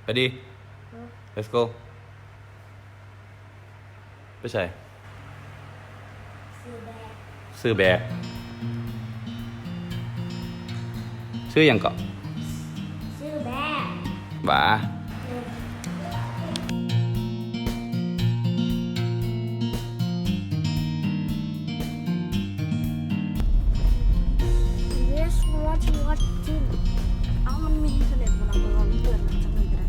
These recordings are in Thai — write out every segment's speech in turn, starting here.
Ready let's go ไปใช่ซื้อแบกซื้อยังก่อนซื้อแบกบ้ามันมีอินเทอร์เน็ตบนเราเปิดมันจะมีก็ได้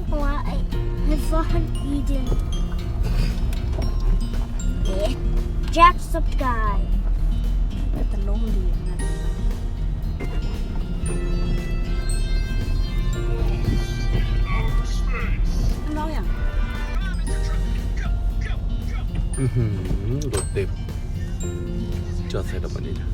เพราะว่าไอ้ฟ้าดีจริงแจ็คสกายแต่ล้มดีนะน้องอย่างรถเต็มจอดเสร็จแล้ววันนี้นะ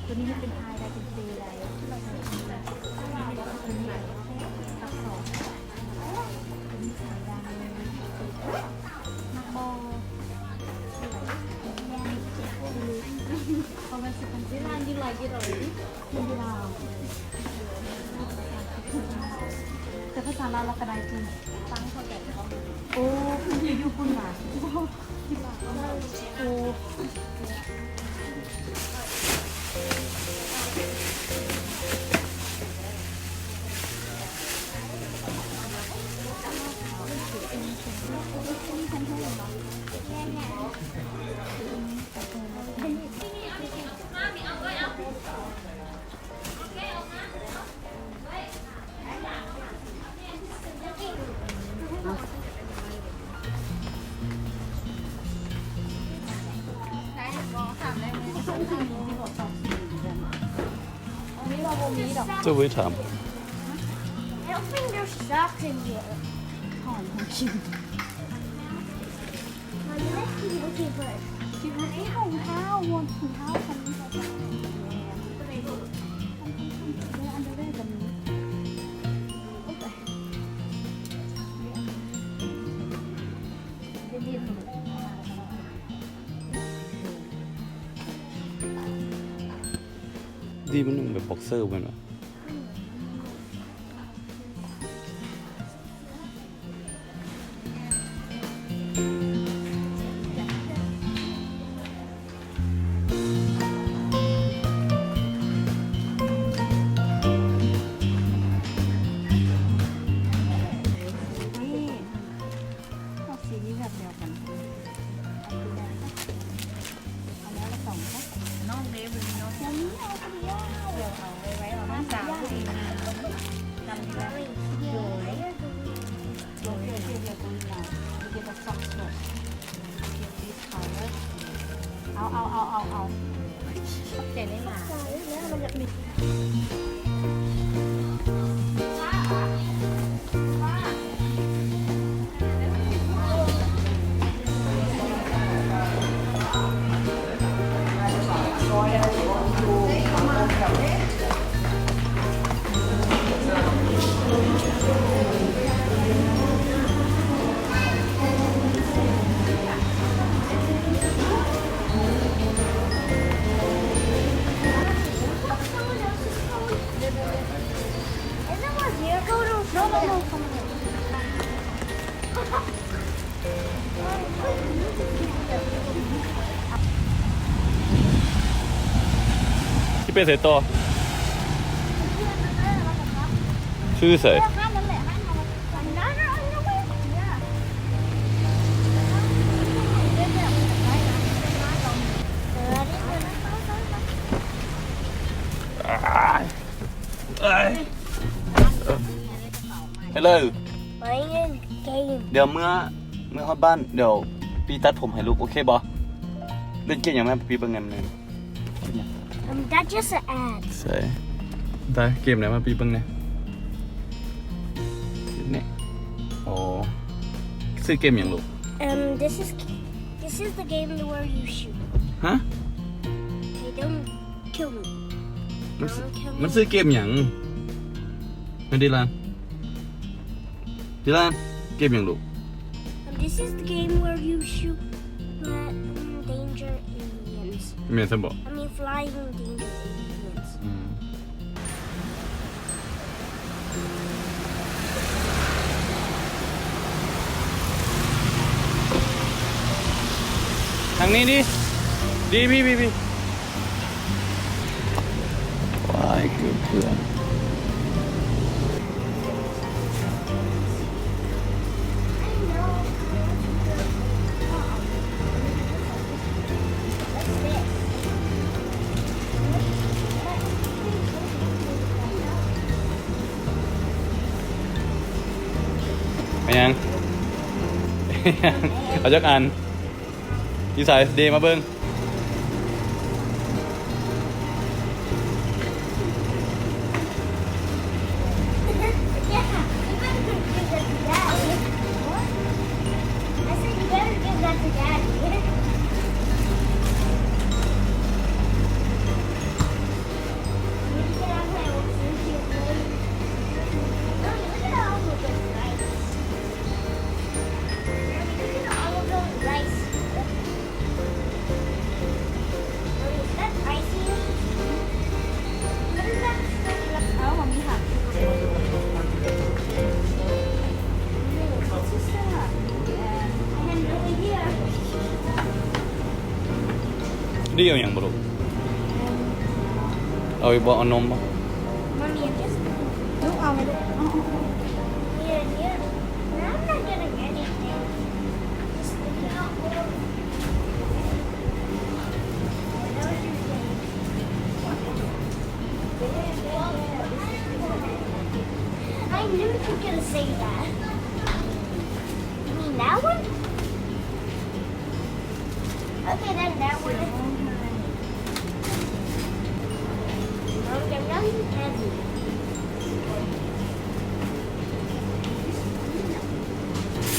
ตัวนี้ไม่เป็นไฮได้เป็นเดย์ได้ที่เราใช้ตัวนี้กับสองตัวนี้สีดำนักบอลพอมันสุดที่ร้านยิ่งไรกี่ร้อยยิ่งเราแต่ภาษาลาวเราก็ได้จริงตั้งเขาแต่โอ้คุณอยู่คุณหนาโอ้这围场 I don't think there's socks in here. Oh, no, cute. Let's keep looking first. Chị muốn cái hồng thao, một hồng thao phần điมันนุ่งแบบบ็อกเซอร์มันวะเอาเจ๋งเลยหมาแล้วมันจะมีที่เป็นเสโตชื่อเสยHello. Bye. game. เดี๋ยวเมื่อฮอดบ้านเดี๋ยวปีตัดผมให้ลูกโอเคบ่เล่นเกมอย่างแม่ปีเบิ่งแนมนึง That's just an ad. ใช่ได้เกมไหนมาปีเบิ่งเนี่ยนี่โอ้ซื้อเกมอย่างลูก This is the game where you shoot. ฮะ Okay, don't kill me. มันซื้อเกมอย่างไม่ดีลานเกมอย่างลูก This is the game where you shoot at danger aliens. เมียนสมบอก I mean, flying danger aliens. ทางนี้ดิดีพี่ว้ายเกือบ ไปยัง เอาจักอันดีสายเดมาเบิ้ง เอามามีค่ะ ดีเอาอย่างบ่ลูกเอาอีกบ่เอานมบ่ Mommy, I'm just ลูกเอาไหมลูก here. No, I'm not getting anything. Just looking out. I knew you were gonna say that. You mean that one? Okay, then that one. Okay, nothing heavy.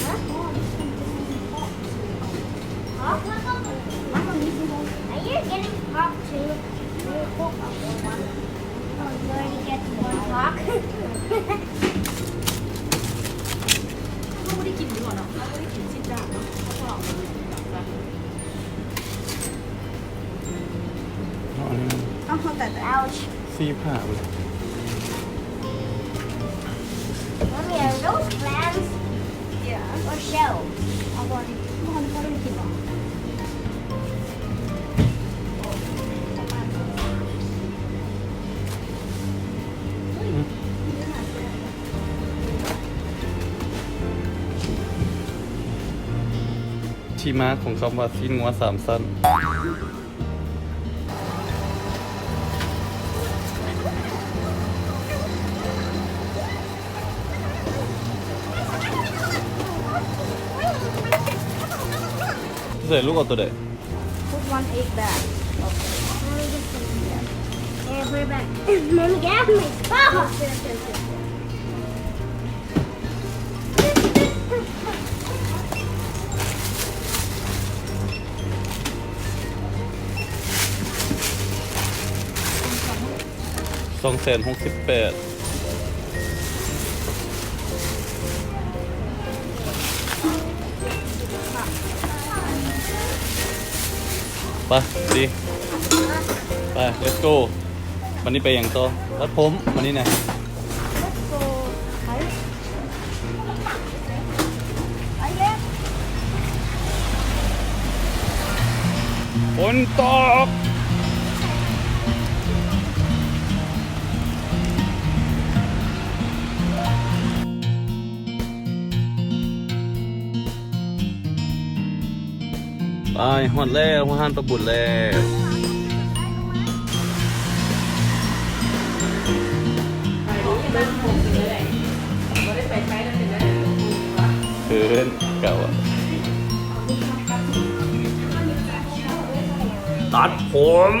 Huh? Huh? Are you getting pop too? Oh, you already get one pop? เขาไม่ได้กินดีกว่าเนาะเขาไม่ได้กินซิดดาเนาะเขาบอกเลย เอาอันนี้ เอาเขาแต่ Ouch. ซีผ้าไปเลย Mommy, are those clams เดี๋ยว or shells? เอาบอลบอลเขาไม่ได้กินหรอ ที่มาของคำว่าซีนงัวสามสั้นใส่ลูกเอาตัวเด็ก Put one egg back Mommy, just yeah, put it back. Mommy, get off my spot. 268,000ไปดีไป let's go วันนี้ไปอย่างต่อรัดผมวันนี้นะ Let's go ไปเล็ก ฝนตกไปหอดแล้วหัวหันประบุญแล้ว เก่าอะตัดผม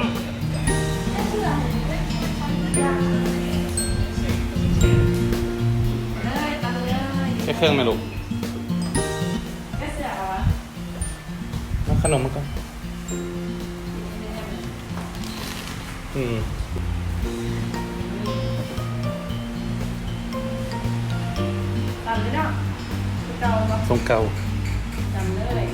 แค่เครื่องไหมลูกมาขนมมาก่อนตามเลยเนาะเก่าปะ ทรงเก่า จำเลย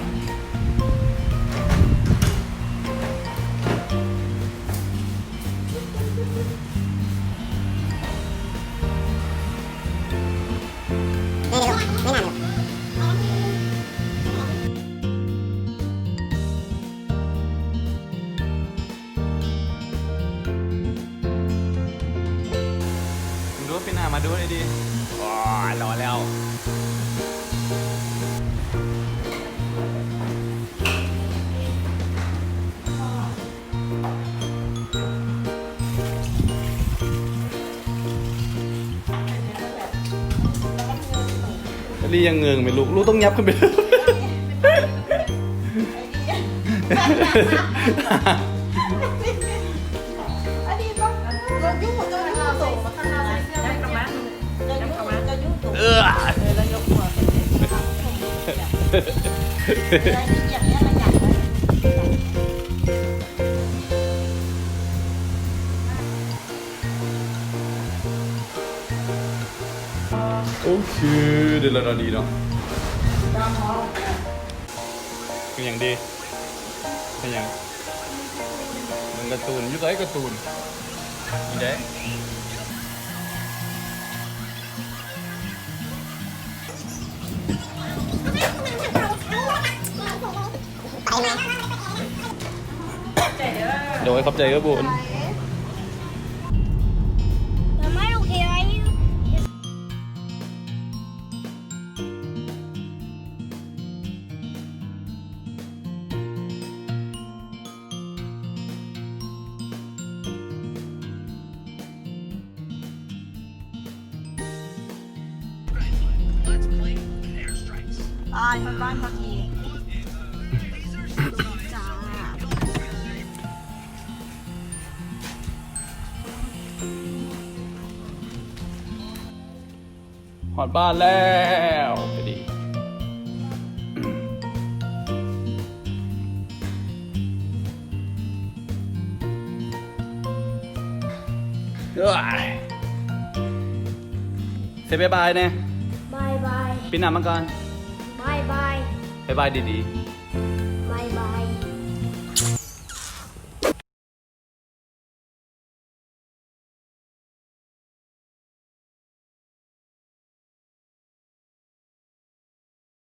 ดูพี่นามาดูเลยดิว้ารอแล้วลี่ยังเงืองไหมลูกต้องยับขึ้นไปเลย อันนี้ต้องเรายุ่งจนเราส่งมาข้างหน้าได้กระมัดจะยุ่งตัวเลยแล้วยกหัวอะไรอย่างเงี้ยมันอยากโอเคเดี๋ยวเราดีเนาะเป็นอย่างดีเป็นอย่างมันการ์ตูนยุคไหนการ์ตูนนี่เด้เดี๋ยวไว้ขอบใจก็บุญ Am I okay? Are you? ตายคนบ้านพอดีจ้า หอดบ้านแล้วไปดีเซบายบายเนี่ย Bye bye. พี่นามาก่อน Bye bye. บายบายดี Bye bye.